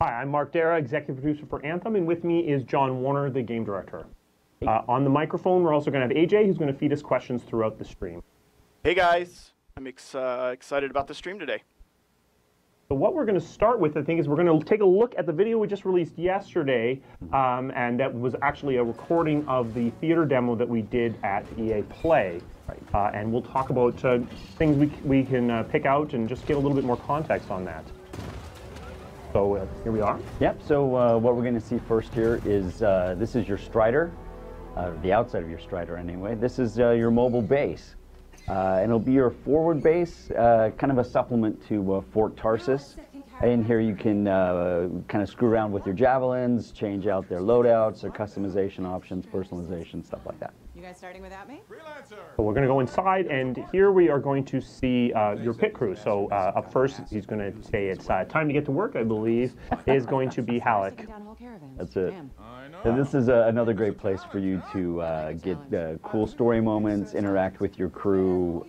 Hi, I'm Mark Dara, executive producer for Anthem, and with me is John Warner, the game director. On the microphone, we're also going to have AJ, who's going to feed us questions throughout the stream. Hey guys, I'm excited about the stream today. So what we're going to start with, I think, is we're going to take a look at the video we just released yesterday, and that was actually a recording of the theater demo that we did at EA Play. And we'll talk about things we can pick out and just get a little bit more context on that. So here we are. Yep, so what we're going to see first here is this is your Strider, the outside of your Strider anyway. This is your mobile base. And it'll be your forward base, kind of a supplement to Fort Tarsis. In here you can kind of screw around with your javelins, change out their loadouts, their customization options, personalization, stuff like that. You guys starting without me? So we're going to go inside, and here we are going to see your pit crew. So up first, he's going to say it's time to get to work, I believe, is going to be Halleck. That's it. And this is another great place for you to get cool story moments, interact with your crew,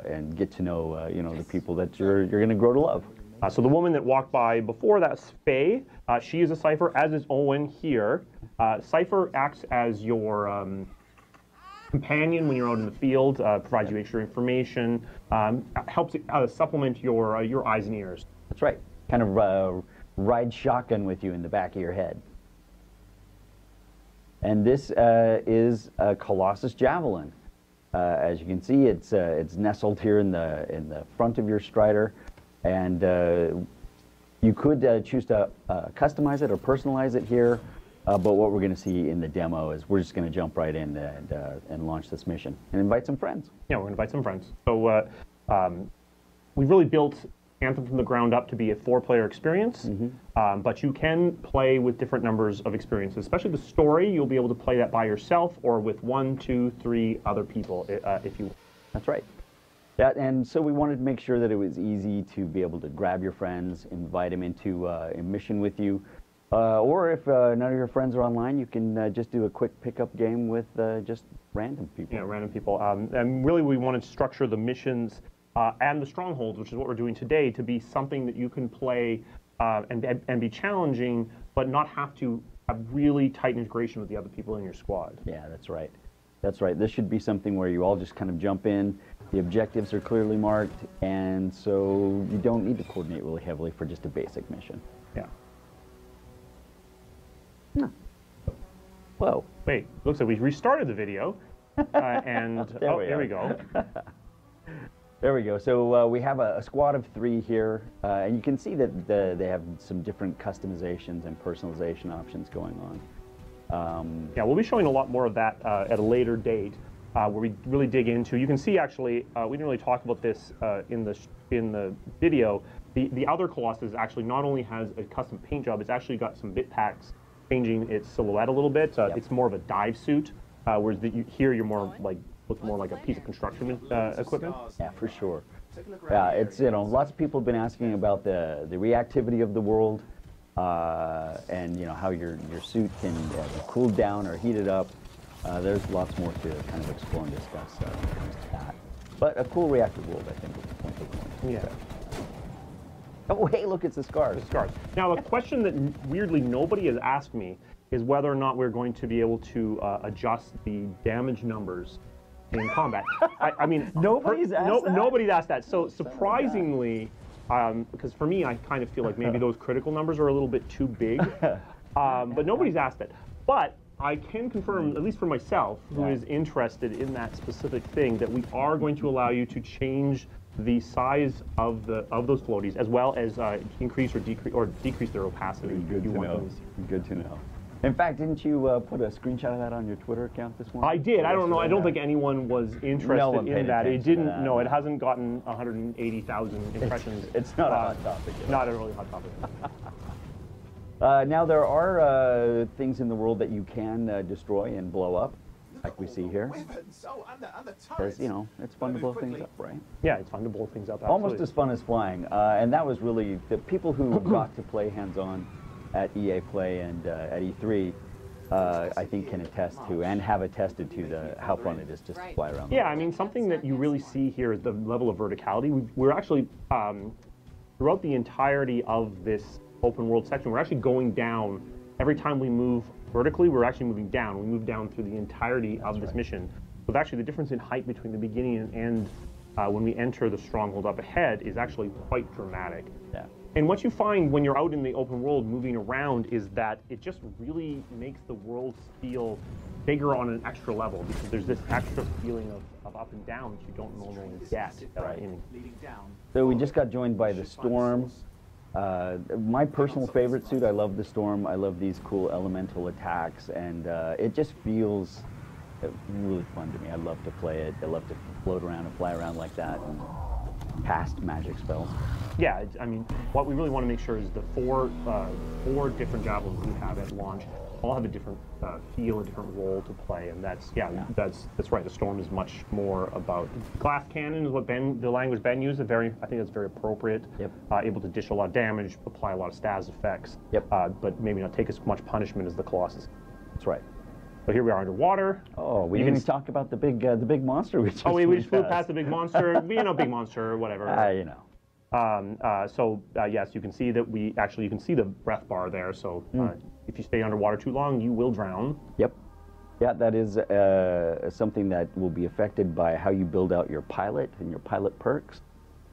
and get to know you know, the people that you're going to grow to love. So the woman that walked by before, that's Faye. She is a Cypher, as is Owen here. Cypher acts as your companion when you're out in the field, provides you extra information, helps supplement your eyes and ears. That's right. kind of ride shotgun with you in the back of your head. And this is a Colossus Javelin. As you can see, it's nestled here in the front of your Strider, and you could choose to customize it or personalize it here. But what we're going to see in the demo is we're just going to jump right in and launch this mission and invite some friends. Yeah, we're going to invite some friends. So we've really built Anthem from the ground up to be a 4-player experience, but you can play with different numbers of experiences. Especially the story, you'll be able to play that by yourself or with 1, 2, 3 other people if you. That's right. Yeah, and so we wanted to make sure that it was easy to be able to grab your friends, invite them into a mission with you, or if none of your friends are online, you can just do a quick pickup game with just random people. Yeah, random people. And really, we wanted to structure the missions and the strongholds, which is what we're doing today, to be something that you can play and be challenging, but not have to have really tight integration with the other people in your squad. Yeah, that's right. That's right. This should be something where you all just kind of jump in. The objectives are clearly marked, and so you don't need to coordinate really heavily for just a basic mission. Yeah. No. Whoa. Wait, looks like we restarted the video, and there we go. There we go. So we have a squad of 3 here, and you can see that they have some different customizations and personalization options going on. Yeah, we'll be showing a lot more of that at a later date, where we really dig into. You can see actually, we didn't really talk about this in the video. The other Colossus actually not only has a custom paint job, it's actually got some bit packs changing its silhouette a little bit. Yep. It's more of a dive suit, whereas here you're more like. Looks more like a piece of construction equipment. Yeah, for sure. Yeah, it's, you know, lots of people have been asking about the reactivity of the world, and you know how your suit can cool down or heat it up. There's lots more to kind of explore and discuss when it comes to that. But a cool reactive world, I think, is the point we're going to. Yeah. Oh, hey, look, it's the scars. The scars. Now, a question that weirdly nobody has asked me is whether or not we're going to be able to adjust the damage numbers in combat. I mean, nobody's asked that? Nobody's asked that. So surprisingly, because for me, I kind of feel like maybe those critical numbers are a little bit too big, but nobody's asked that. But I can confirm, at least for myself, who is interested in that specific thing, that we are going to allow you to change the size of those floaties, as well as increase or decrease their opacity. Good to know. Good to know. In fact, didn't you put a screenshot of that on your Twitter account this morning? I did. I don't know. I don't think anyone was interested in that. It didn't. No, it hasn't gotten 180,000 impressions. It's not a hot topic. Not a really hot topic. Now there are things in the world that you can destroy and blow up, like we see here. Because, you know, it's fun to blow things up, right? Yeah, it's fun to blow things up. Absolutely. Almost as fun as flying. And that was really the people who got to play hands-on at EA Play and at E3, I think can attest to and have attested to how fun it is just to fly around. Yeah, I mean, something that you really see here is the level of verticality. We're actually, throughout the entirety of this open world section, we're actually going down. Every time we move vertically, we're actually moving down. We move down through the entirety of this mission. So actually the difference in height between the beginning and end when we enter the stronghold up ahead is actually quite dramatic. Yeah. And what you find when you're out in the open world moving around is that it just really makes the world feel bigger on an extra level, because there's this extra feeling of up and down that you don't normally get. So we just got joined by the Storm. My personal favorite suit. I love the Storm. I love these cool elemental attacks, and it just feels really fun to me. I love to play it. I love to float around and fly around like that and cast magic spells. Yeah, I mean, what we really want to make sure is the four different javelins we have at launch all have a different feel, a different role to play, and that's right. The Storm is much more about glass cannon is what the language Ben used. I think that's very appropriate. Yep. Able to dish a lot of damage, apply a lot of stas effects. Yep. But maybe not take as much punishment as the Colossus. That's right. So here we are underwater. Oh, we didn't talk about the big monster we just we flew past the big monster. You know, big monster or whatever. You know. Yes, you can see that you can see the breath bar there. So if you stay underwater too long, you will drown. Yep. Yeah, that is something that will be affected by how you build out your pilot and your pilot perks.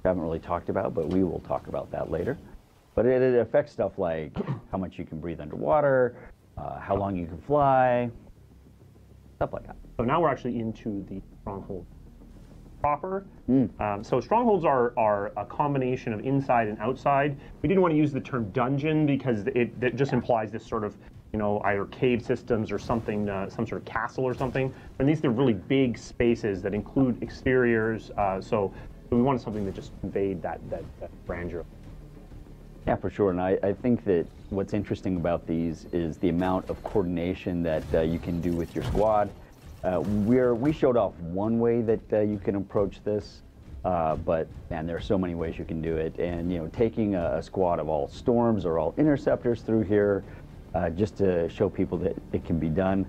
We haven't really talked about, but we will talk about that later. But it affects stuff like how much you can breathe underwater, how long you can fly, stuff like that. So now we're actually into the stronghold proper. So strongholds are a combination of inside and outside. We didn't want to use the term dungeon because it just implies this sort of, you know, either cave systems or something, some sort of castle or something. And these are really big spaces that include exteriors. So we wanted something that just conveyed that grandeur. Yeah, for sure. And I think that what's interesting about these is the amount of coordination that you can do with your squad. We showed off one way that you can approach this, but man, there are so many ways you can do it. And you know, taking a squad of all storms or all interceptors through here, just to show people that it can be done.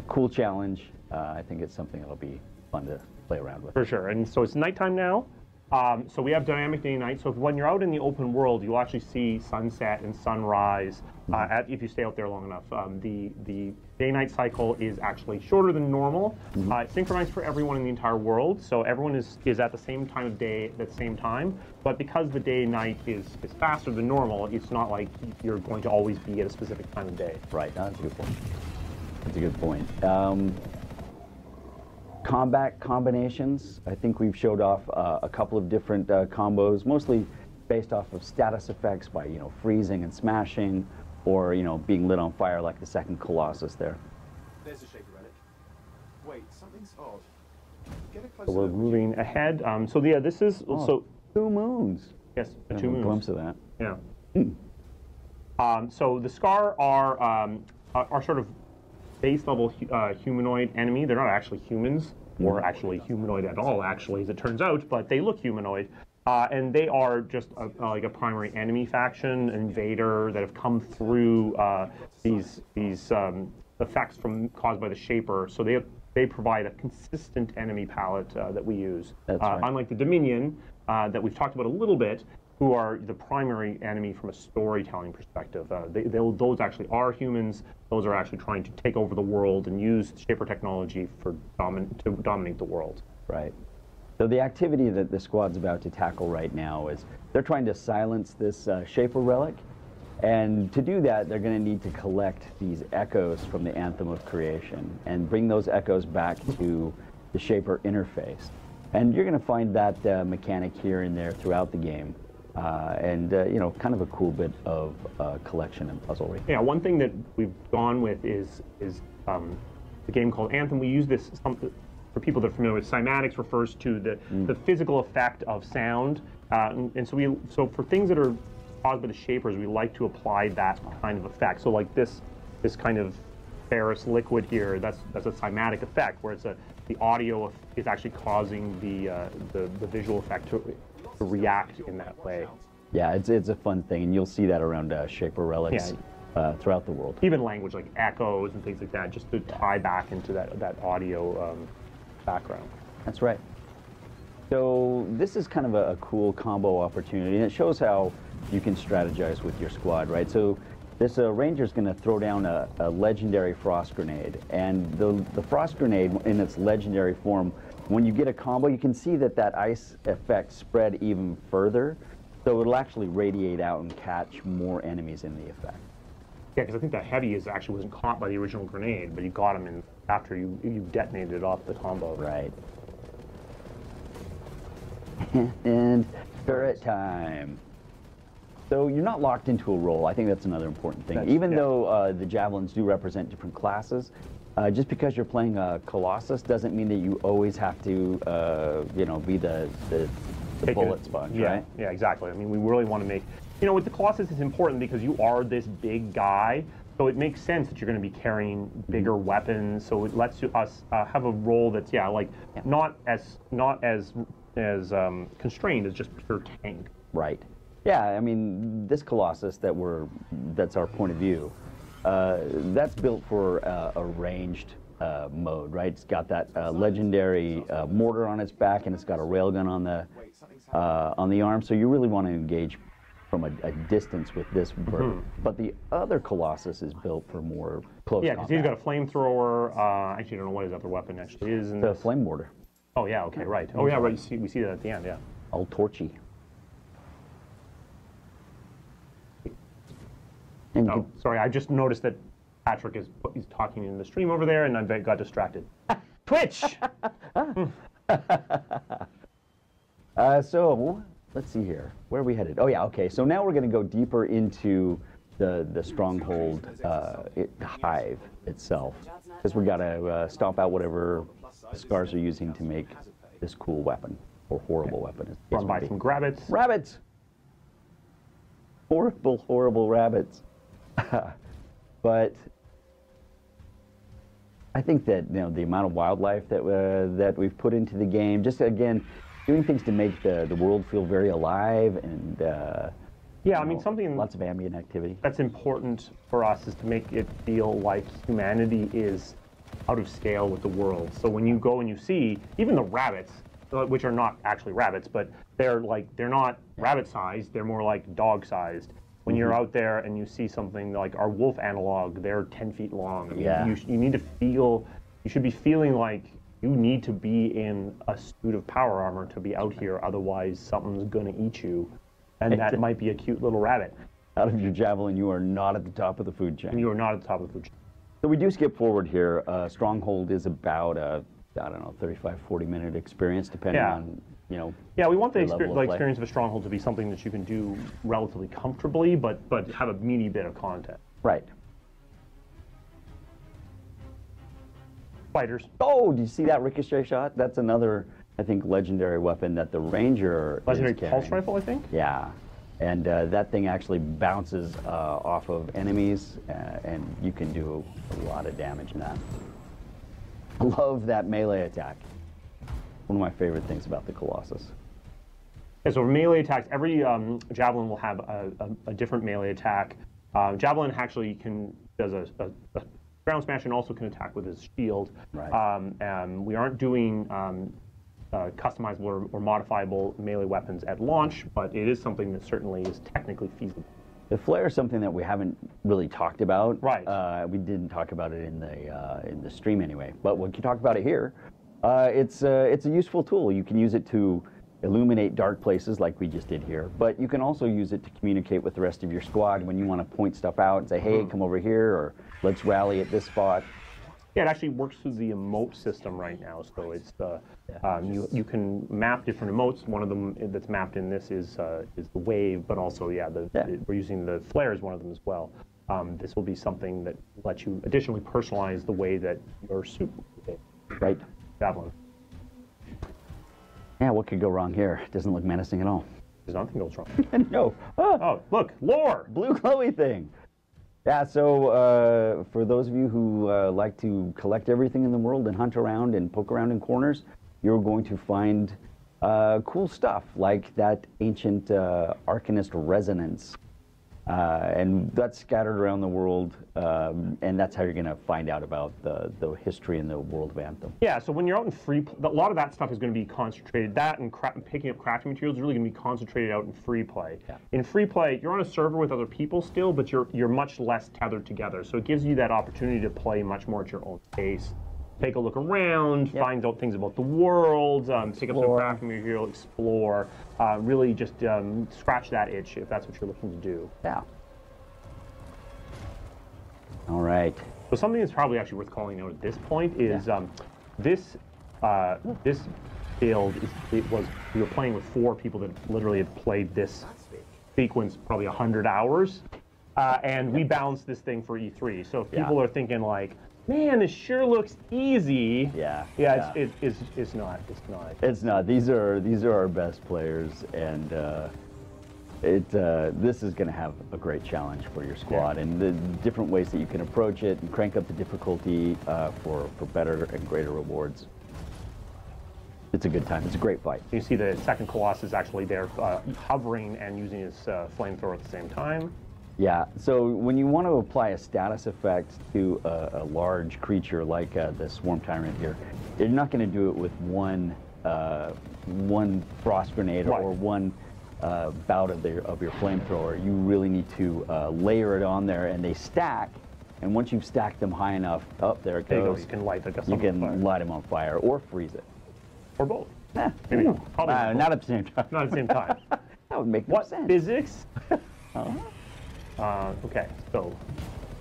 Cool challenge. I think it's something that'll be fun to play around with. For sure. And so it's nighttime now. So we have dynamic day and night. So when you're out in the open world, you'll actually see sunset and sunrise if you stay out there long enough. The day-night cycle is actually shorter than normal. It's synchronized for everyone in the entire world, so everyone is at the same time of day at the same time. But because the day-night is faster than normal, it's not like you're going to always be at a specific time of day. Right. That's a good point. That's a good point. Combat combinations. I think we've showed off a couple of different combos, mostly based off of status effects by, you know, freezing and smashing, or, you know, being lit on fire like the second Colossus there. There's a shaker relic. Wait, something's odd. Get a So closer we're look. moving ahead. So yeah, this is so 2 moons. yes, the Yeah, 2 a moons. glimpse of that. Yeah. So the Scar are sort of base level humanoid enemy. They're not actually humans, or actually humanoid at all, actually, as it turns out, but they look humanoid. And they are just like a primary enemy faction, invader, that have come through these effects caused by the Shaper. So they provide a consistent enemy palette that we use. That's right. Unlike the Dominion that we've talked about a little bit, who are the primary enemy from a storytelling perspective. Those actually are humans. Those are actually trying to take over the world and use Shaper technology to dominate the world. Right. So the activity that the squad's about to tackle right now is they're trying to silence this Shaper relic. And to do that, they're going to need to collect these echoes from the Anthem of Creation and bring those echoes back to the Shaper interface. And you're going to find that mechanic here and there throughout the game. You know, kind of a cool bit of collection and puzzlery. Yeah, one thing that we've gone with is the game called Anthem. We use this, for people that are familiar with cymatics, refers to the physical effect of sound. And so for things that are caused by the Shapers, we like to apply that kind of effect. So like this kind of ferrous liquid here, that's a cymatic effect, where the audio is actually causing the visual effect to react in that way. Yeah, it's a fun thing, and you'll see that around Shaper relics throughout the world. Even language like echoes and things like that, just to tie back into that audio background. That's right. So this is kind of a cool combo opportunity, and it shows how you can strategize with your squad, right? So this ranger's going to throw down a legendary frost grenade, and the frost grenade in its legendary form, when you get a combo, you can see that ice effect spread even further, so it'll actually radiate out and catch more enemies in the effect. Yeah, because I think that heavy actually wasn't caught by the original grenade, but you got him after you detonated it off the combo. Right. And turret time. So you're not locked into a role. I think that's another important thing. Even though the javelins do represent different classes, just because you're playing a Colossus doesn't mean that you always have to, you know, be the bullet sponge, right? Yeah, exactly. I mean, we really want to make, you know, with the Colossus, it's important because you are this big guy, so it makes sense that you're going to be carrying bigger weapons. So it lets us have a role that's not as constrained as just pure tank. Right. Yeah, I mean, this Colossus that's our point of view, that's built for a ranged mode, right? It's got that legendary mortar on its back, and it's got a railgun on the arm, so you really want to engage from a distance with this bird. But the other Colossus is built for more close Yeah, combat. because he's got a flamethrower. Actually, I don't know what his other weapon actually is. The flame mortar. Oh, yeah, okay, right. Oh, yeah, right, we see that at the end, yeah. All torchy. And Oh, sorry, I just noticed that Patrick he's talking in the stream over there, and I got distracted. Twitch! So let's see here. Where are we headed? Oh yeah, okay. So now we're going to go deeper into the stronghold hive itself, because we got to stomp out whatever the scars are using to make this cool weapon or horrible weapon. Run by some grabbits. Rabbits. Horrible, horrible rabbits. But I think that the amount of wildlife that we've put into the game, just again doing things to make the world feel very alive and yeah, I mean something lots of ambient activity. That's important for us is to make it feel like humanity is out of scale with the world. So when you go and you see even the rabbits, which are not actually rabbits, but they're not rabbit-sized, they're more like dog-sized. When you're out there and you see something like our wolf analog, they're 10 feet long. I mean, Yeah. you need to feel, you should be feeling like you need to be in a suit of power armor to be out here, otherwise something's gonna eat you. And that might be a cute little rabbit. Out of your javelin, you are not at the top of the food chain. And you are not at the top of the food chain. So we do skip forward here. Stronghold is about a, I don't know, 35, 40-minute experience, depending Yeah. on, Yeah, we want the your level of play. experience of a stronghold to be something that you can do relatively comfortably, but have a meaty bit of content. Right. Fighters. Oh, did you see that ricochet shot? That's another, I think, legendary weapon that the Ranger Legendary is carrying. pulse rifle, I think? Yeah. And that thing actually bounces off of enemies, and you can do a lot of damage in that. I love that melee attack. One of my favorite things about the Colossus. Yeah, so melee attacks, every javelin will have a different melee attack. Javelin actually does a ground smash and also can attack with his shield. Right. We aren't doing customizable or modifiable melee weapons at launch, but it is something that certainly is technically feasible. The flare is something that we haven't really talked about. Right. We didn't talk about it in the stream anyway, but we can talk about it here. It's a useful tool. You can use it to illuminate dark places like we just did here, but you can also use it to communicate with the rest of your squad when you want to point stuff out and say, hey, come over here, or let's rally at this spot. Yeah, it actually works through the emote system right now, so it's you can map different emotes. One of them that's mapped in this is the wave, but also we're using the flare as one of them as well. This will be something that lets you additionally personalize the way that your suit will behave. Right. Javelin. Yeah, what could go wrong here? It doesn't look menacing at all. There's nothing goes wrong. No. Oh, look, lore! Blue glowy thing. Yeah, so for those of you who like to collect everything in the world and hunt around and poke around in corners, you're going to find cool stuff like that ancient Arcanist resonance. And that's scattered around the world, and that's how you're going to find out about the history and the world of Anthem. Yeah, so when you're out in free, a lot of that stuff is going to be concentrated. That and picking up crafting materials is really going to be concentrated out in free play. Yeah. In free play, you're on a server with other people still, but you're much less tethered together. So it gives you that opportunity to play much more at your own pace. Take a look around, find out things about the world, pick up some crafting material, explore. Really just scratch that itch if that's what you're looking to do. Yeah. All right. So something that's probably actually worth calling out at this point is this build we were playing with 4 people that literally had played this sequence probably 100 hours, and we balanced this thing for E3. So if people are thinking like, man, this sure looks easy. It's not. It's not. These are our best players, and this is going to have a great challenge for your squad, and the different ways that you can approach it and crank up the difficulty for better and greater rewards. It's a good time. It's a great fight. You see the second Colossus actually there hovering and using his flamethrower at the same time. Yeah, so when you want to apply a status effect to a large creature like the Swarm Tyrant here, you're not going to do it with one frost grenade or one bout of your flamethrower. You really need to layer it on there, and they stack. And once you've stacked them high enough, there it goes. You can light them on fire or freeze it. Or both. Maybe probably not at the same time. Not at the same time. That would make no sense. Physics? Okay, so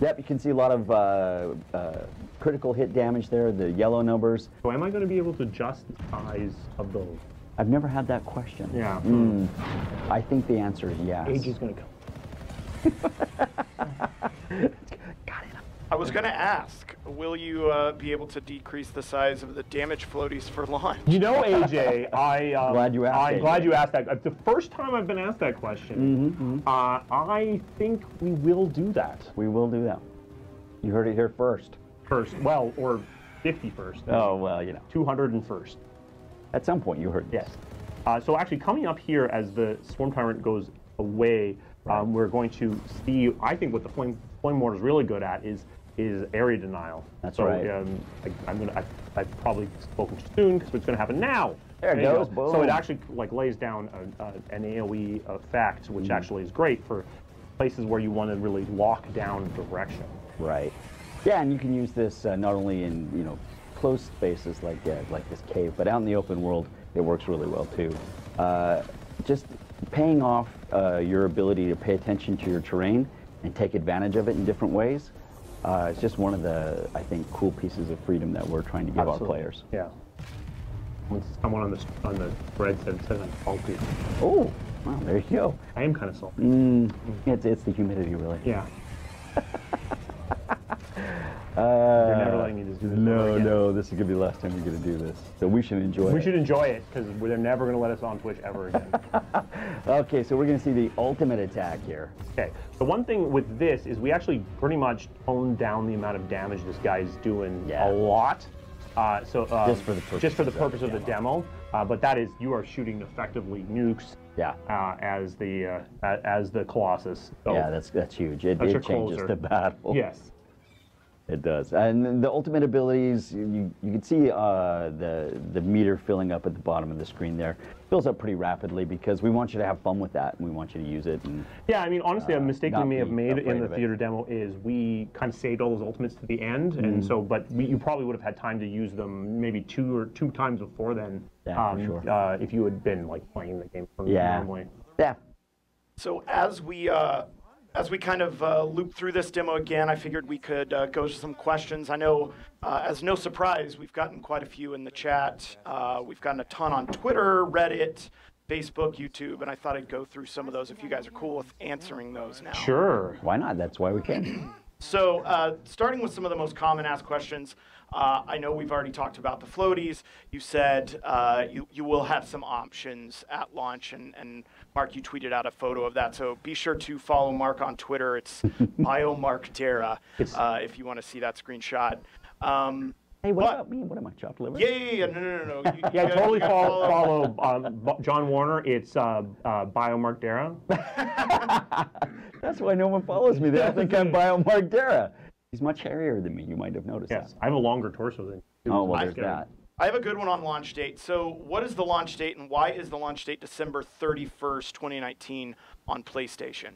Yep, you can see a lot of critical hit damage there, the yellow numbers. so am I going to be able to adjust the size of those? I've never had that question. Yeah. I think the answer is yes. Age is going to come. I was going to ask, will you be able to decrease the size of the damage floaties for launch? You know, AJ, I'm Glad you asked, I'm AJ. glad you asked that. The first time I've been asked that question, I think we will do that We will do that. You heard it here first. first. Well, or 51st. Oh, well, you know. 201st. At some point you heard Yes. So actually, coming up here as the Swarm Tyrant goes away, we're going to see. I think what the Flame Mortar is really good at is area denial. That's so, right. I've probably spoken too soon because it's going to happen now. There it you goes, go. So boom. it actually like lays down an AOE effect, which actually is great for places where you want to really lock down direction. Right. Yeah, and you can use this not only in closed spaces like this cave, but out in the open world, it works really well too. Just paying off your ability to pay attention to your terrain and take advantage of it in different ways. It's just one of the, I think, cool pieces of freedom that we're trying to give our players. Yeah. Someone on the thread said I'm salty. Oh, well, there you go. I am kind of salty. It's the humidity, really. Yeah. You're never letting me just do this. over again. No, this is gonna be the last time we're gonna do this. So we should enjoy it. We should enjoy it because they're never going to let us on Twitch ever again. Okay, so we're gonna see the ultimate attack here. Okay, the one thing with this is we actually pretty much toned down the amount of damage this guy's doing a lot. Just for the purpose of the demo. But that is, you are shooting effectively nukes. Yeah. As the Colossus. So Yeah, that's huge. It that's your changes closer. the battle. Yes. It does. And the ultimate abilities, you can see the meter filling up at the bottom of the screen there. Fills up pretty rapidly because we want you to have fun with that and we want you to use it. And, Yeah, I mean, honestly, a mistake we not may have be made afraid in the of it. theater demo is we kind of saved all those ultimates to the end, and so, but you probably would have had time to use them maybe two times before then. Yeah, for sure. If you had been like playing the game normally. Yeah. So as we kind of loop through this demo again, I figured we could go to some questions. I know, as no surprise, we've gotten quite a few in the chat. We've gotten a ton on Twitter, Reddit, Facebook, YouTube, and I thought I'd go through some of those if you guys are cool with answering those now. Sure. Why not? That's why we came. So starting with some of the most common asked questions, I know we've already talked about the floaties. You said you will have some options at launch, and Mark, you tweeted out a photo of that. So be sure to follow Mark on Twitter. It's BioMarkDera if you want to see that screenshot. Hey, what about me? What am I, chopped liver? Yeah. No. Yeah, totally follow John Warner. It's BioMarkDera. That's why no one follows me. They all think I'm BioMarkDera. He's much hairier than me. You might have noticed Yes, that. I have a longer torso than you. Oh, well, there's that. I have a good one on launch date. So what is the launch date, and why is the launch date December 31st, 2019 on PlayStation?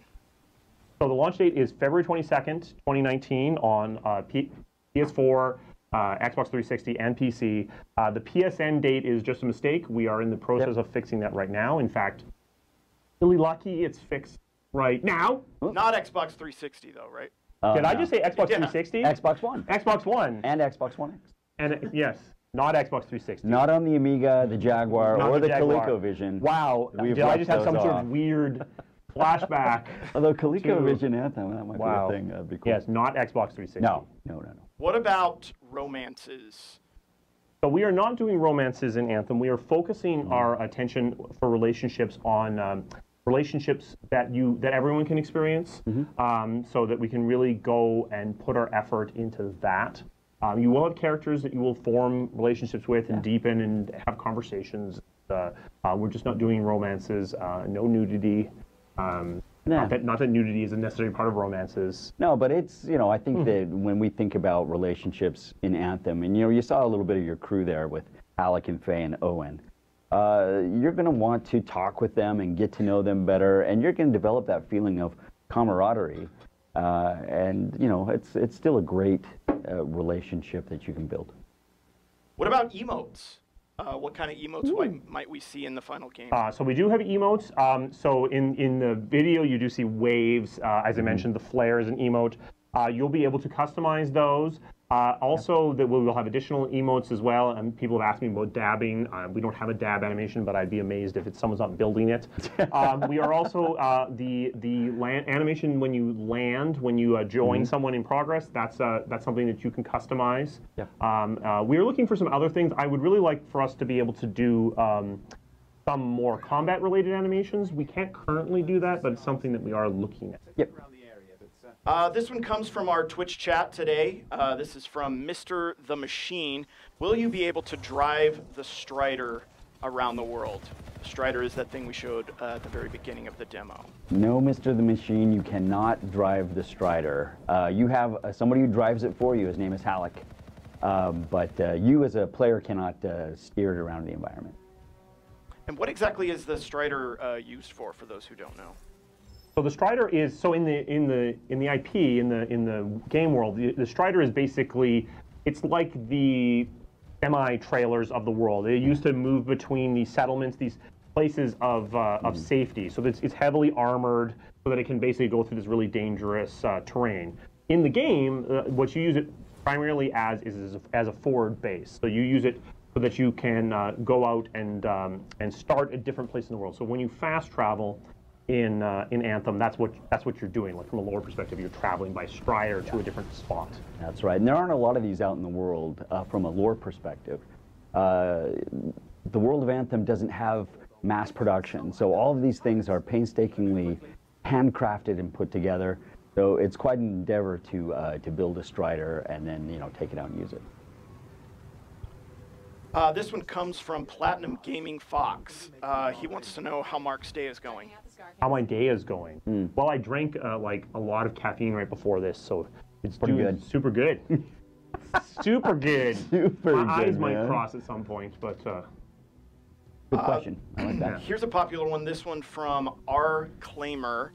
So the launch date is February 22nd, 2019 on PS4, Xbox 360, and PC. The PSN date is just a mistake. We are in the process of fixing that right now. In fact, really lucky it's fixed right now. Not Xbox 360 though, right? Did I just say Xbox 360? Xbox One. Xbox One. And Xbox One X. And yes, not Xbox 360. Not on the Amiga, the Jaguar, Not or the Jaguar. ColecoVision. Wow. We've Did I left just have those some sort off. of weird flashback? Although ColecoVision Anthem, that might Wow. be a thing. That'd be cool. Yes, not Xbox 360. No. What about romances? So we are not doing romances in Anthem. We are focusing our attention for relationships on relationships that everyone can experience, so that we can really go and put our effort into that. You will have characters that you will form relationships with and deepen and have conversations. We're just not doing romances. No nudity. Not that nudity is a necessary part of romances. No, but it's, I think that when we think about relationships in Anthem, and you saw a little bit of your crew there with Alec and Faye and Owen, you're going to want to talk with them and get to know them better, and you're going to develop that feeling of camaraderie. And it's still a great relationship that you can build. What about emotes? What kind of emotes might we see in the final game? So we do have emotes. So in the video, you do see waves. As I mentioned, the flare is an emote. You'll be able to customize those. Also, that we will have additional emotes as well. And people have asked me about dabbing. We don't have a dab animation, but I'd be amazed if someone's not building it. We are also the animation when you land, when you join someone in progress. That's something that you can customize. Yep. We are looking for some other things. I would really like for us to be able to do some more combat-related animations. We can't currently do that, but it's something that we are looking at. Yep. This one comes from our Twitch chat today. This is from Mr. the Machine. Will you be able to drive the Strider around the world? The Strider is that thing we showed at the very beginning of the demo. No, Mr. the Machine, you cannot drive the Strider. You have somebody who drives it for you. His name is Halleck. But you as a player cannot steer it around the environment. And what exactly is the Strider used for those who don't know? So the Strider is in the IP in the game world. The Strider is basically, it's like the semi-trailers of the world. They used to move between these settlements, these places of safety. So it's heavily armored, so that it can basically go through this really dangerous terrain. In the game, what you use it primarily as is as a forward base. So you use it so that you can go out and start a different place in the world. So when you fast travel in Anthem, that's what you're doing. Like from a lore perspective, you're traveling by Strider to a different spot. That's right. And there aren't a lot of these out in the world from a lore perspective. The world of Anthem doesn't have mass production, so all of these things are painstakingly handcrafted and put together. So it's quite an endeavor to build a Strider and then take it out and use it. This one comes from Platinum Gaming Fox. He wants to know how Mark's day is going. How my day is going. Well, I drank like a lot of caffeine right before this, so it's Pretty doing good. super good. Super good. Super My eyes good, might man. cross at some point, but Good question. I like that. Here's a popular one, this one from R. Claimer.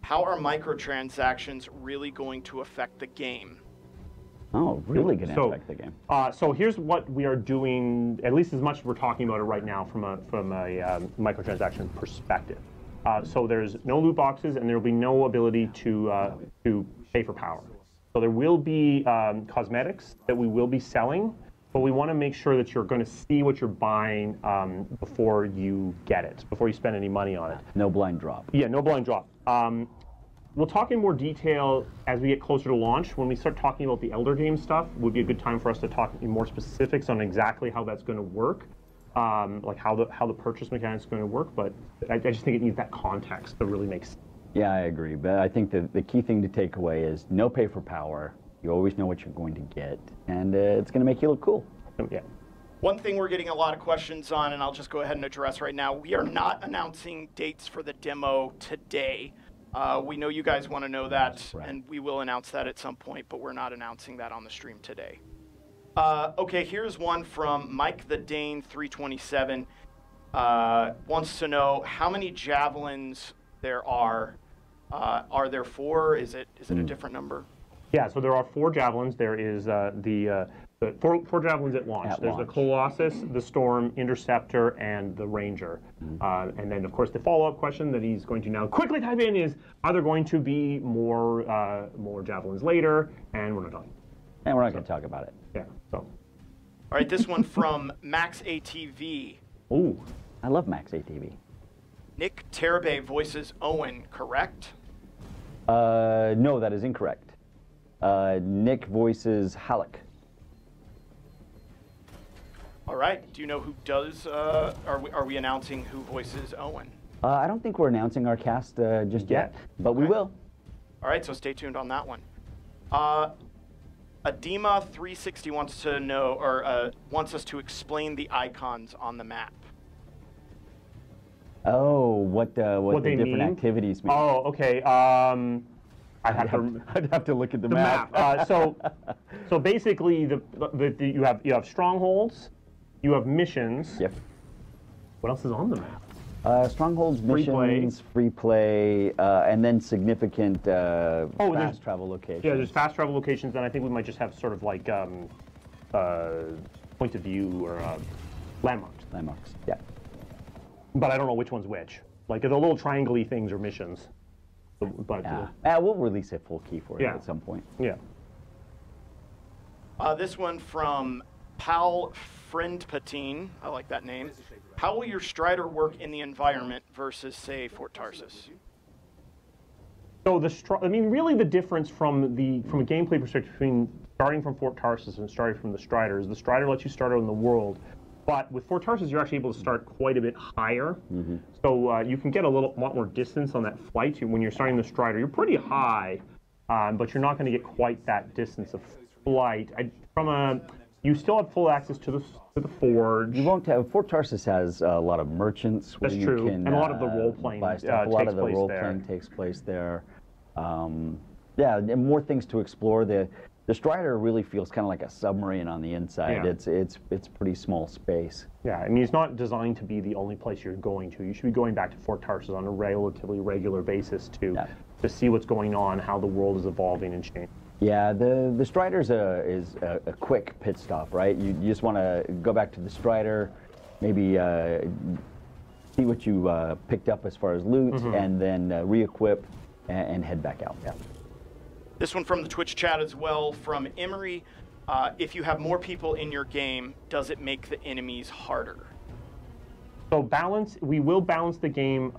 How are microtransactions really going to affect the game? Oh, really going to affect the game. So here's what we are doing, at least as much as we're talking about it right now from a microtransaction perspective. So there's no loot boxes, and there will be no ability to pay for power. So there will be cosmetics that we will be selling, but we want to make sure that you're going to see what you're buying before you get it, before you spend any money on it. No blind drop. Yeah, no blind drop. We'll talk in more detail as we get closer to launch. When we start talking about the Elder Game stuff, would be a good time for us to talk in more specifics on exactly how that's going to work, like how the purchase mechanics is going to work. But I just think it needs that context to really make sense. Yeah, I agree. But I think the key thing to take away is no pay for power. You always know what you're going to get, and it's going to make you look cool. Yeah. One thing we're getting a lot of questions on, and I'll just go ahead and address right now, we are not announcing dates for the demo today. We know you guys want to know that, right. And we will announce that at some point, but we're not announcing that on the stream today. Okay, here's one from Mike the Dane 327. Wants to know how many javelins there are. Are there 4? Is it a different number? Yeah, so there are 4 javelins. There is the four javelins at launch. There's the Colossus, the Storm, Interceptor, and the Ranger. And then, of course, the follow-up question that he's going to now quickly type in is, are there going to be more javelins later? And we're not talking. And we're not going to talk about it. Yeah, so. All right, this one from Max ATV. Ooh. I love Max ATV. Nick Terabay voices Owen, correct? No, that is incorrect. Nick voices Halleck. All right. Do you know who does? Are we announcing who voices Owen? I don't think we're announcing our cast just yet, but we will. All right. So stay tuned on that one. Adema360 wants to know, or wants us to explain the icons on the map. Oh, what the different mean? activities mean. Oh, okay. I'd have to look at the map. So basically, you have strongholds, you have missions. Yep. What else is on the map? Strongholds, Free missions, free play, and then significant fast travel locations. Yeah, there's fast travel locations, and I think we might just have sort of like point of view or Landmarks. Landmarks, yeah. But I don't know which one's which. Like the little triangle-y things are missions. But we'll release a full key for you at some point. Yeah. This one from Pal Friendpatine. I like that name. How will your Strider work in the environment versus, say, Fort Tarsus? So really the difference from a gameplay perspective between starting from Fort Tarsus and starting from the Strider is the Strider lets you start out in the world, but with Fort Tarsus you're actually able to start quite a bit higher. So you can get a lot more distance on that flight. When you're starting the Strider, you're pretty high, but you're not going to get quite that distance of flight. You still have full access to the forge. You won't have. Fort Tarsus has a lot of merchants. That's true, and a lot of the role playing buy stuff. A lot of the role playing takes place there. Yeah, and more things to explore. The Strider really feels kind of like a submarine on the inside. Yeah. It's pretty small space. Yeah, I mean it's not designed to be the only place you're going to. You should be going back to Fort Tarsus on a relatively regular basis to see what's going on, how the world is evolving and changing. Yeah, the Strider is a quick pit stop, right? You just want to go back to the Strider, maybe see what you picked up as far as loot, and then re-equip and head back out. Yeah. This one from the Twitch chat as well, from Emery. If you have more people in your game, does it make the enemies harder? So we will balance the game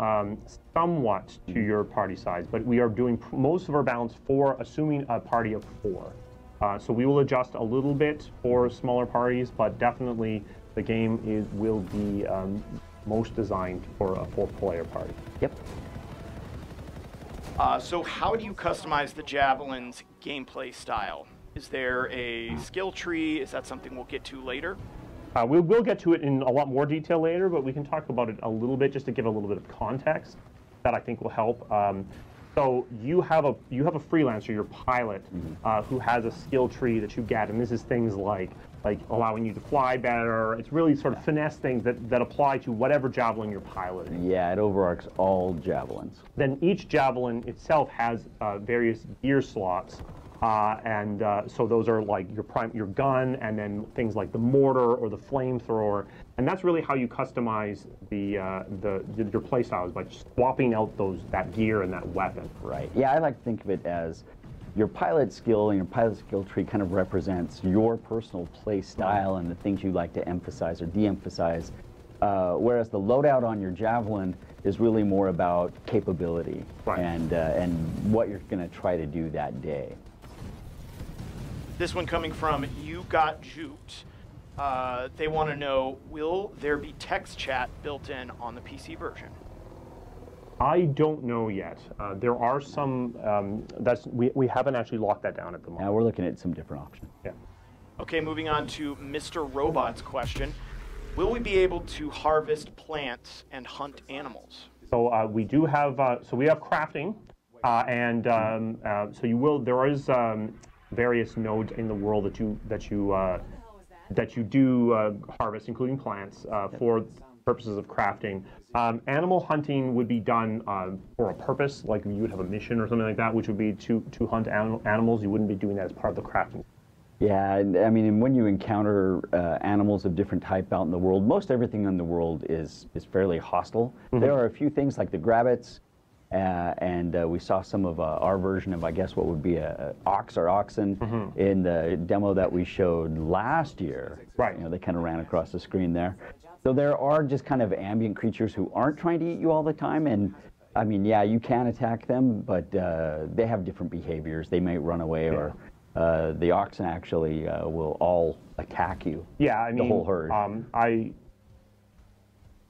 somewhat to your party size, but we are doing most of our balance for assuming a party of 4. So we will adjust a little bit for smaller parties, but definitely the game will be most designed for a 4-player party. Yep. So how do you customize the Javelin's gameplay style? Is there a skill tree? Is that something we'll get to later? We'll get to it in a lot more detail later, but we can talk about it a little bit just to give a little bit of context that I think will help. So you have a freelancer, your pilot, who has a skill tree that you get, and this is things like allowing you to fly better. It's really sort of finesse things that apply to whatever javelin you're piloting. Yeah, it overarches all javelins. Then each javelin itself has various gear slots. So those are like your gun, and then things like the mortar or the flamethrower, and that's really how you customize your playstyles, by swapping out that gear and that weapon. Right. Yeah, I like to think of it as your pilot skill, and your pilot skill tree kind of represents your personal play style and the things you like to emphasize or de-emphasize. Whereas the loadout on your javelin is really more about capability and what you're going to try to do that day. This one coming from You Got Juked. They want to know, will there be text chat built in on the PC version? I don't know yet. There are some, we haven't actually locked that down at the moment. Now we're looking at some different options. Yeah. Okay, moving on to Mr. Robot's question. Will we be able to harvest plants and hunt animals? So we do have, so we have crafting, so you will, there is various nodes in the world that you do harvest, including plants, for purposes of crafting. Animal hunting would be done for a purpose, like you would have a mission or something like that, which would be to hunt animals. You wouldn't be doing that as part of the crafting. Yeah, I mean, when you encounter animals of different type out in the world, most everything in the world is fairly hostile. There are a few things like the grabbits, and we saw some of our version of, I guess, what would be a ox or oxen in the demo that we showed last year. Right. You know, they kind of ran across the screen there. So there are just kind of ambient creatures who aren't trying to eat you all the time, and I mean, yeah, you can attack them, but they have different behaviors. They may run away, or the oxen actually will all attack you. Yeah, I mean, the whole herd.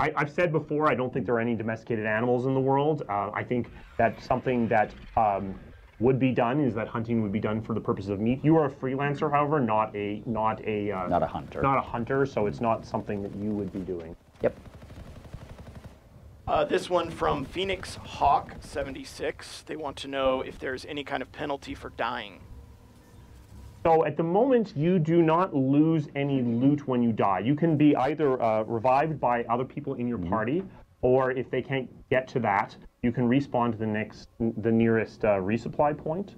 I've said before, I don't think there are any domesticated animals in the world. I think that something that would be done is that hunting would be done for the purpose of meat. You are a freelancer, however, not a hunter. Not a hunter, so it's not something that you would be doing. Yep. This one from Phoenix Hawk 76. They want to know if there's any kind of penalty for dying. So at the moment, you do not lose any loot when you die. You can be either revived by other people in your party, or if they can't get to that, you can respawn to the nearest resupply point.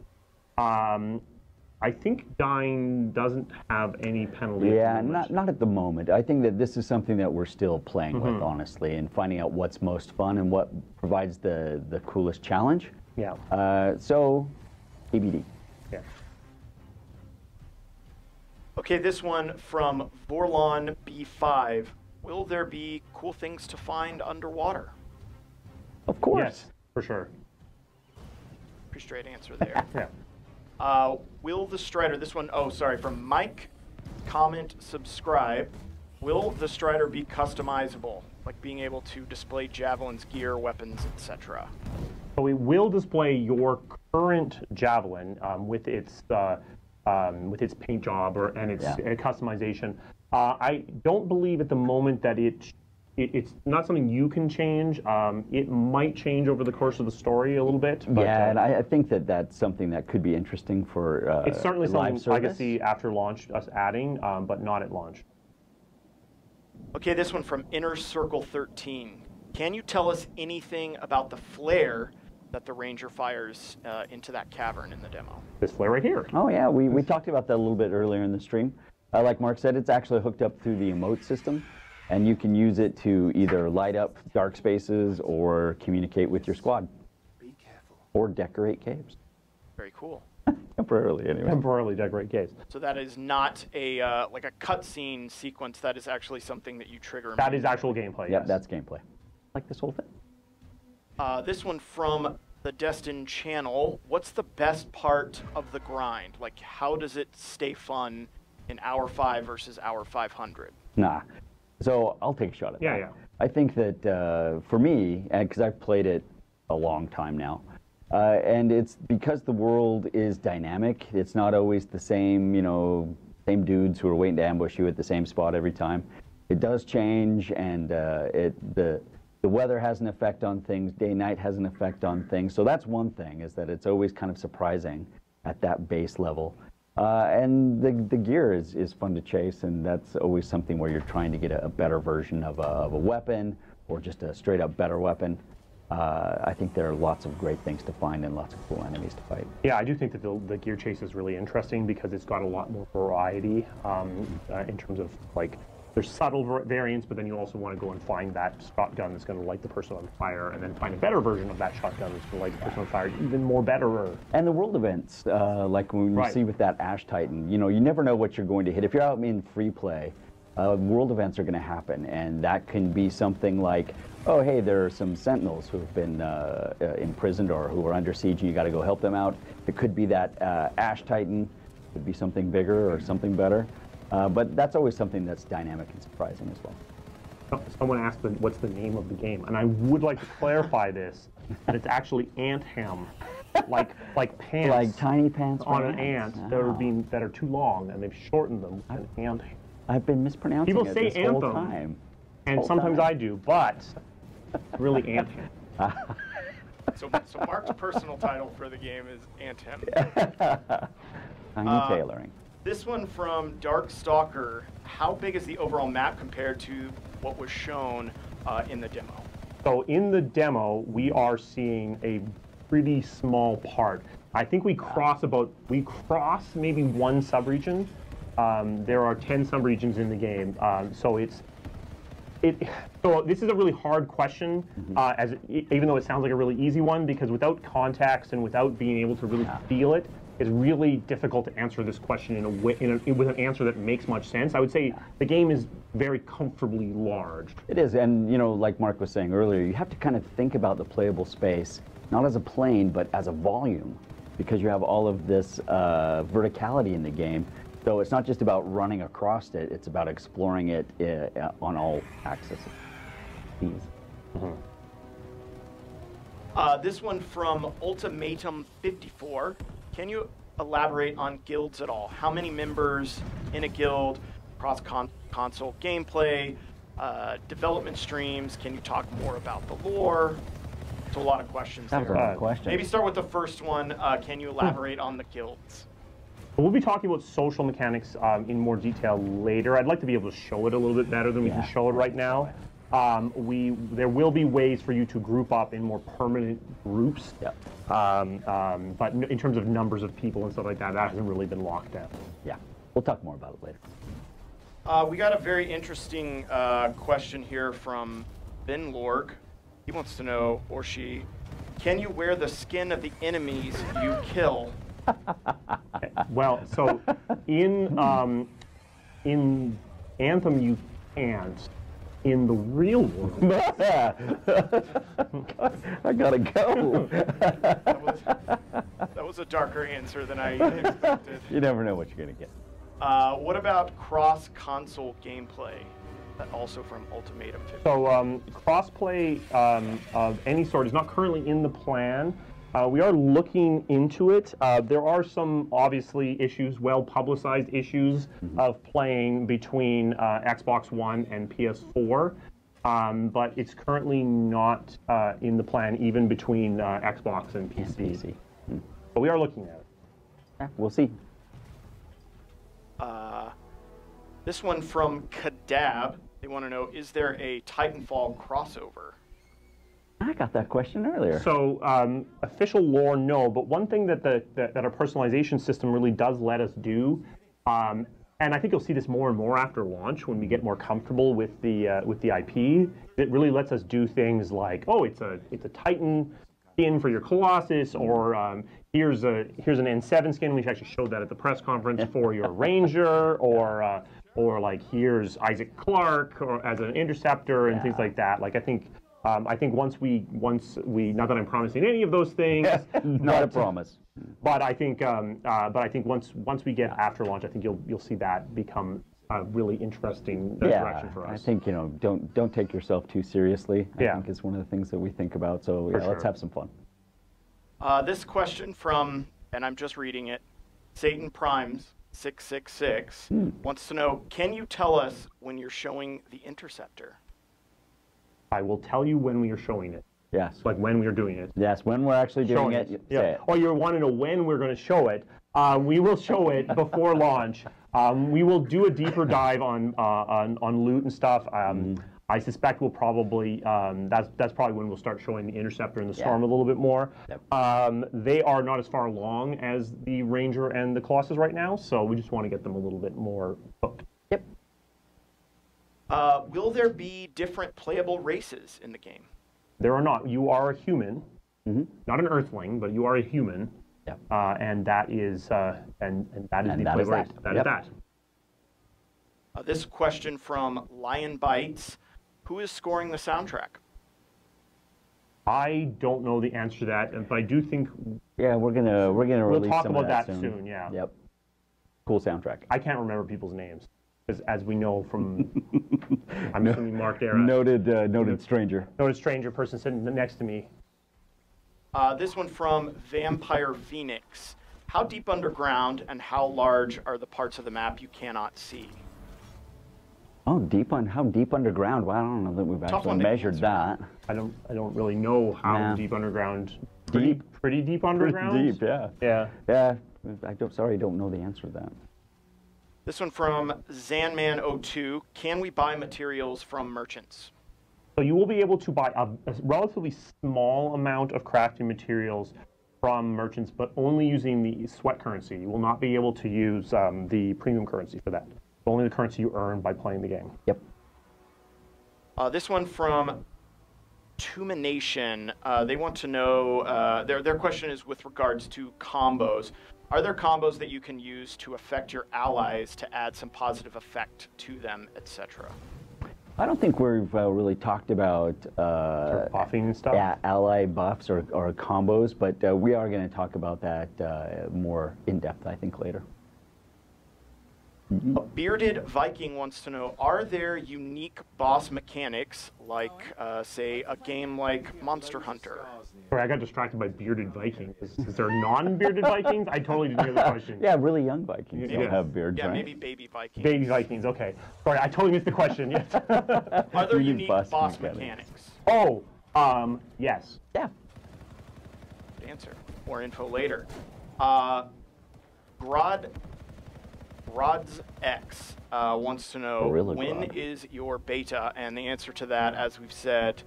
I think dying doesn't have any penalty. Yeah, at the moment. not at the moment. I think that this is something that we're still playing with, honestly, and finding out what's most fun and what provides the coolest challenge. Yeah. So, TBD. Yeah. Okay, this one from Vorlon B5. Will there be cool things to find underwater? Of course. Yes, for sure. Pretty straight answer there. Yeah. Will the Strider, this one, oh, sorry, from Mike, comment, subscribe. Will the Strider be customizable, like being able to display javelins, gear, weapons, etc.? So it will display your current javelin with its paint job and its customization. I don't believe at the moment that it's not something you can change. It might change over the course of the story a little bit. But, yeah, and I think that that's something that could be interesting for it's certainly live something I could service. see after launch us adding, but not at launch. Okay, this one from Inner Circle 13. Can you tell us anything about the flare that the Ranger fires into that cavern in the demo? This flare right here. Oh yeah, we talked about that a little bit earlier in the stream. Like Mark said, it's actually hooked up through the emote system, and you can use it to either light up dark spaces or communicate with your squad. Be careful. Or decorate caves. Very cool. Temporarily, anyway. Temporarily decorate caves. So that is not a like a cutscene sequence. That is actually something that you trigger. That is actual gameplay. Yep, yes. that's gameplay. Like this whole thing. This one from the Destin channel. What's the best part of the grind? Like, how does it stay fun in hour 5 versus hour 500? Nah. So I'll take a shot at that. Yeah. I think that for me, and because I've played it a long time now, and it's because the world is dynamic. It's not always the same, same dudes who are waiting to ambush you at the same spot every time. It does change, and the weather has an effect on things. Day-night has an effect on things. So that's one thing, is that it's always kind of surprising at that base level. And the gear is fun to chase, and that's always something where you're trying to get a better version of a weapon, or just a straight-up better weapon. I think there are lots of great things to find and lots of cool enemies to fight. Yeah, I do think that the gear chase is really interesting because it's got a lot more variety in terms of, like, there's subtle variants, but then you also want to go and find that shotgun that's going to light the person on fire, and then find a better version of that shotgun that's going to light the person on fire, even more betterer. And the world events, like when you see with that Ash Titan, you never know what you're going to hit. If you're out in free play, world events are going to happen, and that can be something like, oh, hey, there are some sentinels who have been imprisoned or who are under siege, and you got to go help them out. It could be that Ash Titan, it could be something bigger or something better. But that's always something that's dynamic and surprising as well. Someone asked what's the name of the game, and I would like to clarify this, that it's actually Anthem, like pants, like tiny pants on for an ant ants. that are too long, and they've shortened them to an ant. I've been mispronouncing People it say this whole Anthem, time. and sometimes I do, but it's really Anthem. So Mark's personal title for the game is Anthem. Tiny tailoring. This one from Darkstalker. How big is the overall map compared to what was shown in the demo? So in the demo, we are seeing a pretty small part. I think we cross maybe one subregion. There are 10 subregions in the game, so so this is a really hard question, even though it sounds like a really easy one, because without context and without being able to really feel it, it's really difficult to answer this question with an answer that makes much sense. I would say the game is very comfortably large. It is, and like Mark was saying earlier, you have to kind of think about the playable space, not as a plane, but as a volume, because you have all of this verticality in the game. So it's not just about running across it, it's about exploring it on all axes. This one from Ultimatum 54. Can you elaborate on guilds at all? How many members in a guild, cross-console gameplay, development streams? Can you talk more about the lore? It's a lot of questions That was a there. lot of questions. Maybe start with the first one. Can you elaborate on the guilds? We'll be talking about social mechanics in more detail later. I'd like to be able to show it a little bit better than we can show it right now. there will be ways for you to group up in more permanent groups. Yep. But in terms of numbers of people and stuff like that, that hasn't really been locked down. Yeah. We'll talk more about it later. We got a very interesting question here from Ben Lorg. He wants to know, or she, can you wear the skin of the enemies you kill? Well, so in Anthem you can't. In the real world, I gotta go. That was a darker answer than I expected. You never know what you're gonna get. What about cross-console gameplay? Also from Ultimatum 50. so crossplay of any sort is not currently in the plan. We are looking into it. There are some obviously issues, well-publicized issues of playing between Xbox One and PS4, but it's currently not in the plan even between Xbox and PC. But we are looking at it. Yeah, we'll see. This one from Kadab. They want to know, is there a Titanfall crossover? I got that question earlier. So official lore, no. But one thing that that our personalization system really does let us do, and I think you'll see this more and more after launch when we get more comfortable with the IP. It really lets us do things like, oh, it's a Titan skin for your Colossus, or here's an N7 skin. We actually showed that at the press conference for your Ranger, or like here's Isaac Clarke or as an interceptor and things like that. Like I think once we not that I'm promising any of those things, not a promise. But I think once we get after launch, I think you'll see that become a really interesting direction for us. I think don't take yourself too seriously. I think is one of the things that we think about. So let's have some fun. This question from, and I'm just reading it, Satan Primes 666 wants to know, can you tell us when you're showing the Interceptor? I will tell you when we are showing it. Yes. Like when we are doing it. Yes, when we're actually doing it. Say it. Or you want to know when we're going to show it. We will show it before launch. We will do a deeper dive on loot and stuff. I suspect we'll probably that's probably when we'll start showing the Interceptor and the Storm a little bit more. Yep. They are not as far along as the Ranger and the Colossus right now, so we just want to get them a little bit more hooked. Yep. Will there be different playable races in the game? There are not. You are a human, not an Earthling, but you are a human. Yep. And that is and that is the playable race. That is that. This question from Lion Bites. Who is scoring the soundtrack? I don't know the answer to that, but I do think we're gonna release we'll talk some about of that soon. Yeah. Yep. Cool soundtrack. I can't remember people's names, as we know from I'm assuming Mark Dara. Noted stranger. Noted stranger person sitting next to me. This one from Vampire Phoenix. How deep underground and how large are the parts of the map you cannot see? Oh, how deep underground? Well, I don't know that we've actually measured that. I don't really know how deep underground. Pretty deep underground. Pretty deep, yeah. Yeah. I don't know the answer to that. This one from Zanman02. Can we buy materials from merchants? So you will be able to buy a relatively small amount of crafting materials from merchants, but only using the sweat currency. You will not be able to use the premium currency for that. Only the currency you earn by playing the game. Yep. This one from Tumination. They want to know, their question is with regards to combos. Are there combos that you can use to affect your allies to add some positive effect to them, etc.? I don't think we've really talked about buffing and stuff. Yeah, ally buffs or combos, but we are going to talk about that more in depth, I think, later. A Bearded Viking wants to know, are there unique boss mechanics like, say, a game like Monster Hunter? Sorry, I got distracted by Bearded Vikings. Is there non-bearded Vikings? I totally didn't hear the question. Yeah, really young Vikings don't have beards, right? Yeah, maybe baby Vikings. Baby Vikings, okay. Sorry, I totally missed the question. Yes. Are there unique boss mechanics? Oh, yes. Yeah. Answer. More info later. Rods X wants to know, Gorilla when Grodd. is your beta? And the answer to that, as we've said,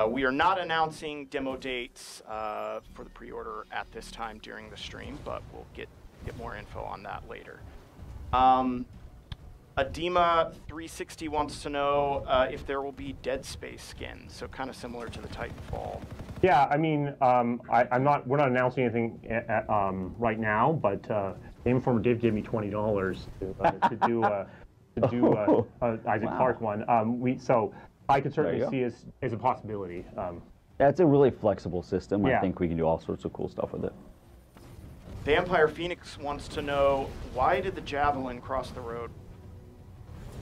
we are not announcing demo dates for the pre-order at this time during the stream, but we'll get more info on that later. Adema360 wants to know if there will be Dead Space skins, so kind of similar to the Titanfall. Yeah, I mean, we're not announcing anything right now, but Game Informer did give me $20 to do Isaac Clarke one. So I could certainly see as a possibility. That's a really flexible system. Yeah. I think we can do all sorts of cool stuff with it. Vampire Phoenix wants to know, why did the Javelin cross the road?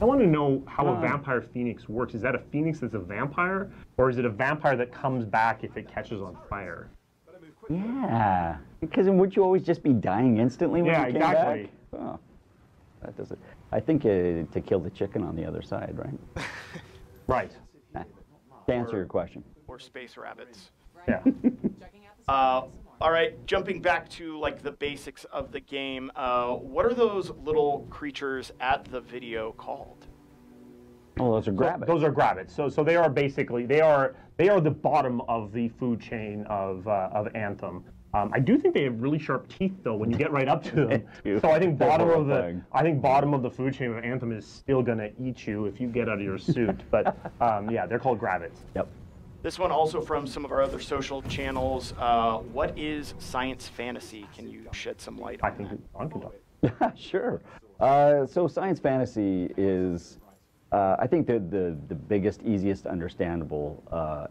I want to know how a vampire phoenix works. Is that a phoenix that's a vampire, or is it a vampire that comes back if it catches on fire? Yeah, because would you always just be dying instantly when you came exactly. back? Oh, that does it. I think to kill the chicken on the other side, right? Right. To answer your question. Or space rabbits. Yeah. All right, jumping back to like the basics of the game, what are those little creatures at the video called? Oh, those are grabbits. Those are grabbits. So they are basically they are the bottom of the food chain of Anthem. I do think they have really sharp teeth though when you get right up to them. So I think bottom of the food chain of Anthem is still gonna eat you if you get out of your suit. But yeah, they're called grabbits. Yep. This one also from some of our other social channels. What is science fantasy? Can you shed some light on I think Ron can talk. Sure. So science fantasy is, I think the biggest, easiest understandable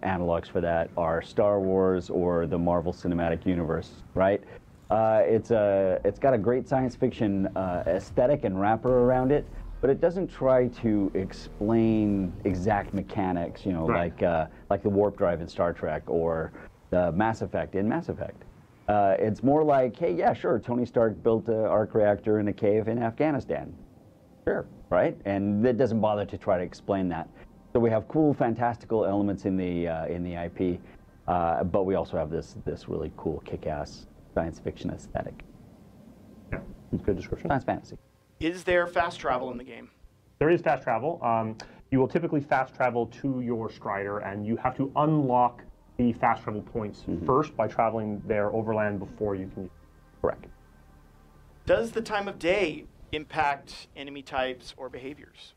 analogs for that are Star Wars or the Marvel Cinematic Universe, right? It's got a great science fiction aesthetic and wrapper around it, but it doesn't try to explain exact mechanics, you know, like the warp drive in Star Trek or the Mass Effect in Mass Effect. It's more like, hey, yeah, sure, Tony Stark built an arc reactor in a cave in Afghanistan. Sure, right? And it doesn't bother to try to explain that. So we have cool, fantastical elements in the IP, but we also have this really cool, kick-ass science fiction aesthetic. Yeah, that's a good description. Science fantasy. Is there fast travel in the game? There is fast travel. You will typically fast travel to your Strider, and you have to unlock the fast travel points first by traveling there overland before you can. Correct. Does the time of day impact enemy types or behaviors?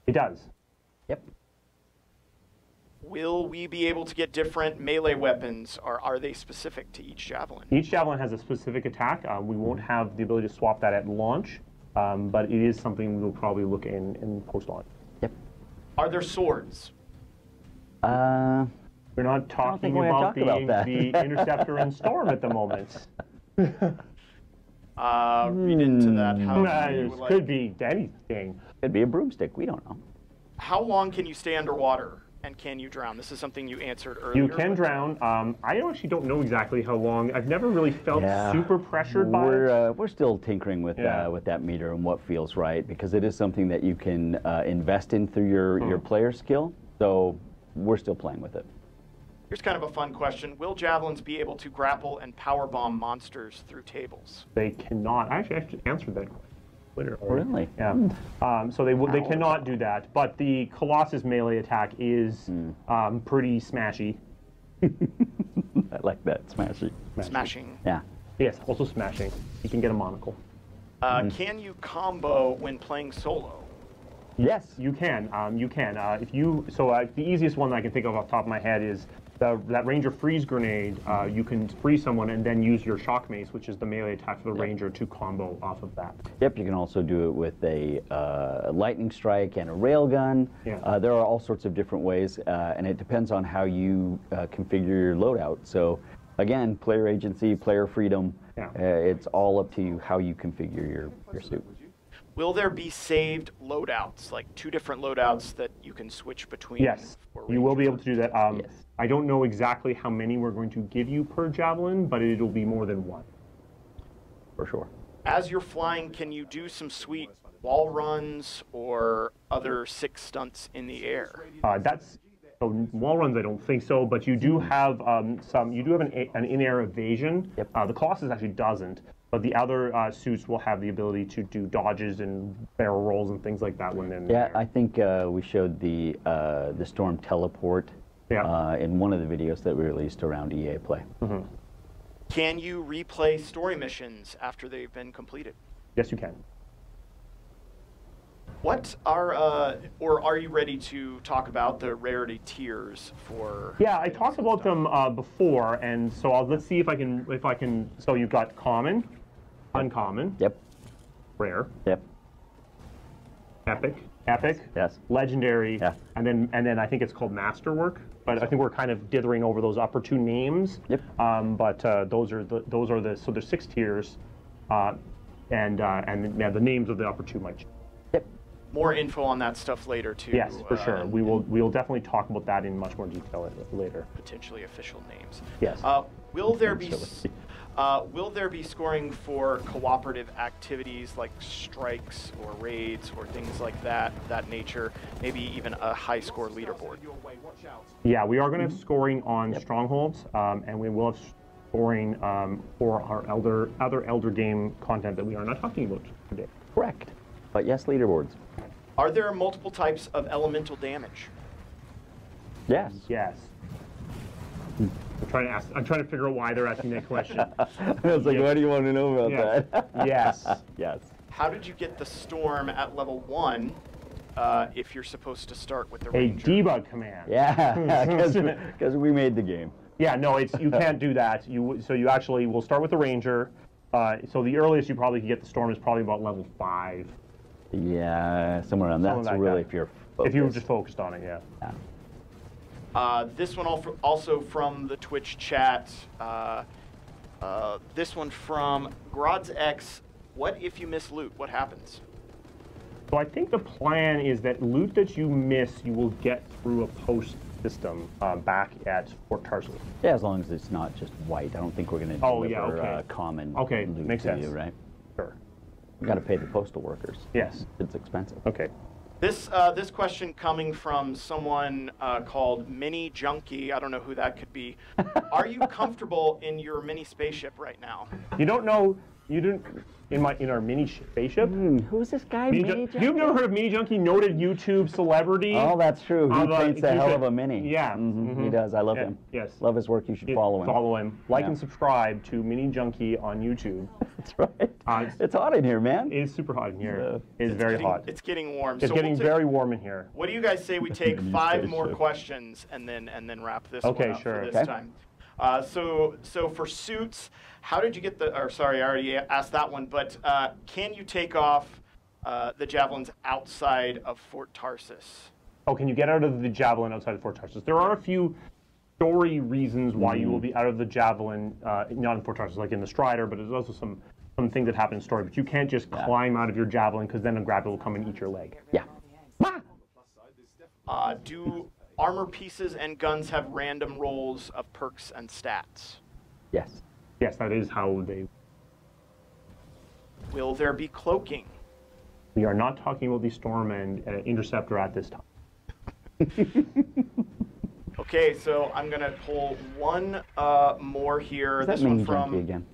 It does. Yep. Will we be able to get different melee weapons, or are they specific to each Javelin? Each Javelin has a specific attack. We won't have the ability to swap that at launch, but it is something we'll probably look in post-launch. Yep. Are there swords? We're not talking about the Interceptor and Storm at the moment. Read into that how you would like. Could be anything. Could be a broomstick. We don't know. How long can you stay underwater, and can you drown? This is something you answered earlier. You can drown. I actually don't know exactly how long. I've never really felt super pressured by it. We're still tinkering with that meter and what feels right, because it is something that you can invest in through your player skill. So we're still playing with it. Here's kind of a fun question. Will Javelins be able to grapple and powerbomb monsters through tables? They cannot. I actually answered that question. Really? Yeah. So they cannot do that. But the Colossus melee attack is pretty smashy. I like that. Smashy. Smashing. Yeah. Yes, also smashing. You can get a monocle. Can you combo when playing solo? Yes, you can. You can. The easiest one that I can think of off the top of my head is that Ranger freeze grenade. You can freeze someone and then use your shock mace, which is the melee attack for the Ranger, to combo off of that. Yep, you can also do it with a lightning strike and a railgun. Yeah. There are all sorts of different ways, and it depends on how you configure your loadout. So, again, player agency, player freedom. Yeah. It's all up to you how you configure your suit. Will there be saved loadouts, like 2 different loadouts that you can switch between? Yes, you will be able to do that. Yes. I don't know exactly how many we're going to give you per Javelin, but it'll be more than one. For sure. As you're flying, can you do some sweet wall runs or other sick stunts in the air? So wall runs, I don't think so, but you do have some. You do have an in-air evasion. Yep. The Colossus actually doesn't, But the other suits will have the ability to do dodges and barrel rolls and things like that when they're in Yeah, there. I think we showed the Storm teleport in one of the videos that we released around EA Play. Can you replay story missions after they've been completed? Yes, you can. What are, or are you ready to talk about the rarity tiers for? Yeah, I talked about them before, and so let's see if I can. So you've got common, uncommon, Yep. rare, Yep. epic, Yes. legendary, Yeah. and then I think it's called masterwork. But I think we're kind of dithering over those upper two names. Yep. But those are the so there's 6 tiers, and yeah, the names of the upper two might change. Yep. More info on that stuff later too. Yes, for sure. We will definitely talk about that in much more detail later. Potentially official names. Yes. Will there be scoring for cooperative activities like strikes or raids or things like that nature? Maybe even a high score leaderboard. Yeah, we are going to have scoring on strongholds, and we will have scoring for our other Elder game content that we are not talking about today. Correct. But yes, leaderboards. Are there multiple types of elemental damage? Yes. Yes. I'm trying to figure out why they're asking that question. I was like, why do you want to know about Yes. that? Yes. Yes. How did you get the storm at level 1 if you're supposed to start with the A ranger? debug command. Yeah, because we made the game. Yeah, no, you can't do that. So you actually will start with the ranger. So the earliest you probably can get the storm is probably about level 5. Yeah, somewhere around Something that's like really that. if you're If you were focused. just focused on it, yeah. Yeah. This one also from the Twitch chat. This one from GrodsX. What if you miss loot? What happens? So I think the plan is that loot that you miss, you will get through a post system back at Fort Tarsus. Yeah, as long as it's not just white. I don't think we're going to Oh, deliver yeah, okay. common Okay, loot makes to sense. you, right? Sure. You got to pay the postal workers. Yes. It's expensive. Okay. This question coming from someone called Mini Junkie. I don't know who that could be. Are you comfortable in your mini spaceship right now? You don't know. You didn't in our mini spaceship. Who's this guy? You've never heard of Mini Junkie, noted YouTube celebrity? Oh, that's true. He paints a hell of a mini. Yeah. He does. I love him. Yes. Love his work. You should follow him. Follow him. Like Yeah. and subscribe to Mini Junkie on YouTube. That's right. It's hot in here, man. It is super hot in here. Yeah. It is very hot. It's getting warm. It's so getting we'll take- very warm in here. What do you guys say we take Mini 5 more spaceship. questions and then wrap this Okay, one up sure. for this Okay. time? So for suits, how did you get the? Or sorry, I already asked that one. But can you take off the javelins outside of Fort Tarsus? Oh, can you get out of the javelin outside of Fort Tarsus? There are a few story reasons why you will be out of the javelin, not in Fort Tarsus, like in the Strider, but there's also some things that happen in story. But you can't just climb out of your javelin because then a grapple will come and eat your leg. Yeah. Do armor pieces and guns have random rolls of perks and stats? Yes. Yes, that is how they. Will there be cloaking? We are not talking about the Storm and Interceptor at this time. Okay, so I'm gonna pull one more here. Is that This one Mini from Junkie again?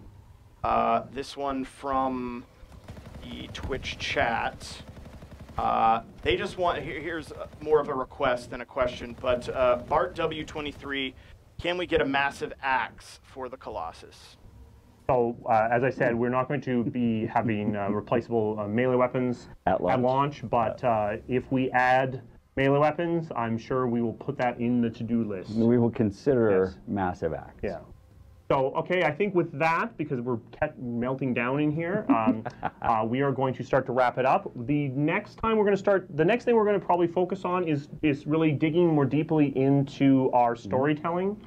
this one from the Twitch chat. They just want, here's more of a request than a question, but Bart W23, can we get a massive axe for the Colossus? So, as I said, we're not going to be having replaceable melee weapons At launch. but if we add melee weapons, I'm sure we will put that in the to-do list. We will consider Yes. massive axe. Yeah. So, okay, I think with that, because we're melting down in here, we are going to start to wrap it up. The next thing we're going to probably focus on is really digging more deeply into our storytelling.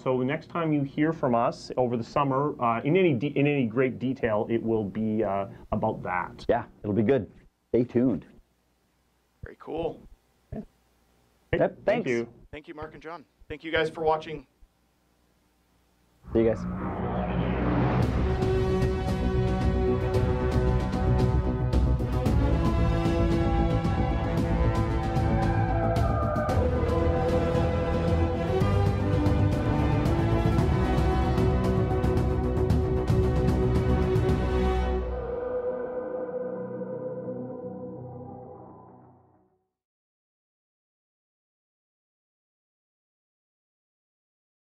So the next time you hear from us over the summer, in any great detail, it will be about that. Yeah, it'll be good. Stay tuned. Very cool. Yep, Thank thanks. you. Thank you, Mark and John. Thank you guys for watching. See you guys.